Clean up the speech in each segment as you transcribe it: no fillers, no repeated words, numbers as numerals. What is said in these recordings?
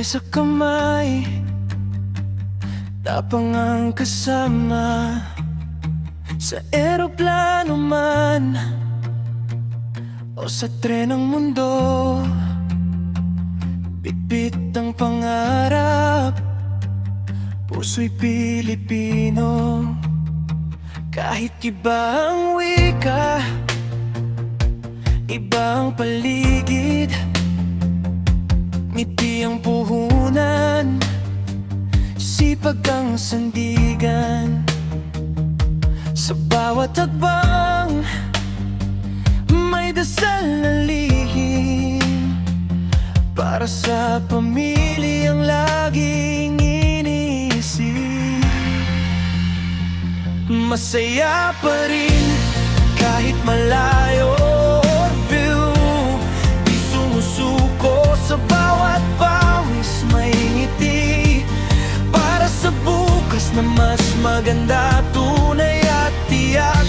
sa kamay, tapang ang kasama. Sa eroplano man o sa tren ng mundo, bitbit ang pangarap, puso'y Pilipino. Kahit iba ang wika, iba ang paligid, ngiti ang puhunan, sipag ang sandigan. Sa bawat hakbang, may dasal na lihim, para sa pamilyang laging iniisip. Masaya pa rin kahit malayo view, di sumusuko sa bawat pawis, may ngiti, para sa bukas na mas maganda, tunay at tiyak.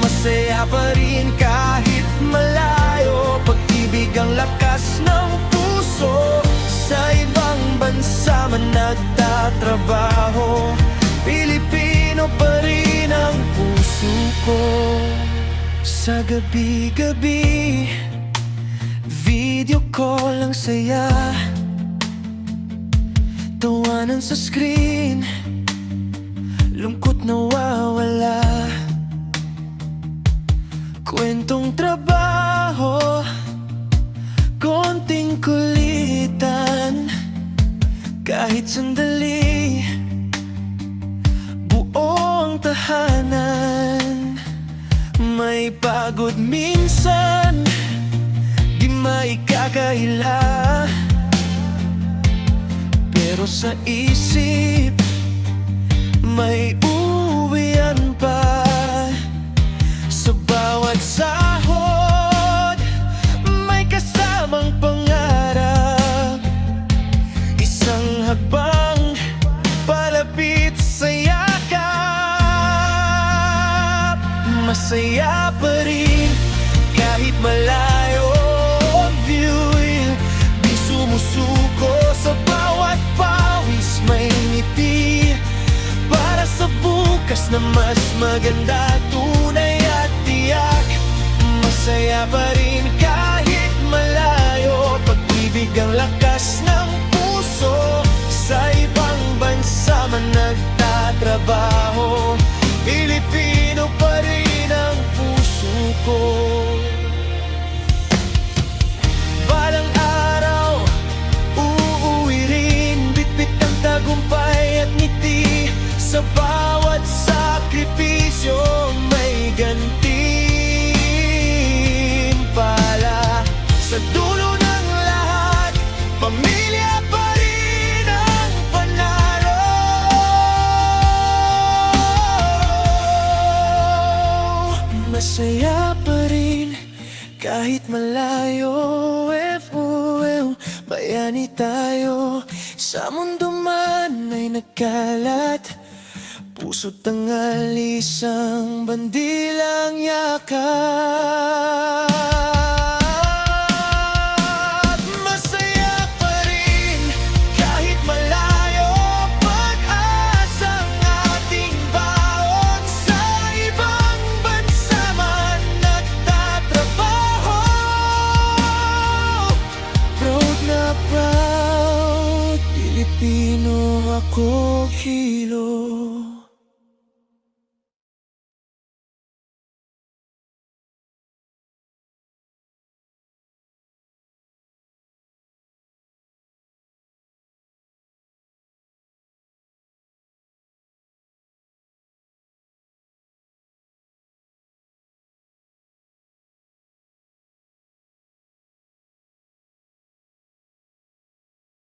Masaya pa rin kahit malayo, pag-ibig ang lakas ng puso, sa ibang bansa man nagtatrabaho, Pilipino pa rin ang puso ko. Sa gabi-gabi, video call ang saya, tawanan sa screen, lungkot nawawala. Kwentong trabaho, konting kulitan, kahit sandali, buo ang tahanan. May pagod minsan, di maikakaila, pero sa isip, may uwian pa. Sa bawat sahod, may kasamang pangarap, isang hakbang palapit sa yakap. Masaya pa rin kahit malayo view, di sumusuko sa bawat pawis, may ngiti, para sa bukas na mas maganda, tunay at tiyak. Masaya pa rin kahit malayo, pag-ibig ang lakas ng puso, sa ibang bansa man nagtatrabaho, Pilipino pa rin ang puso ko. Balang araw, uuwi rin, bitbit ang tagumpay at ngiti, sa bawat sakripisyo may gantimpala. Sa dulo ng lahat, pamilya pa rin ang panalo. Masaya pa rin kahit malayo, FOL, bayani tayo. Sa mundo man ay nagkalat, puso't tangal, isang bandilang yakap. Masaya pa rin kahit malayo, pag-asang ating baon, sa ibang bansa man nagtatrabaho. Proud na proud, Pilipino ako, kilo.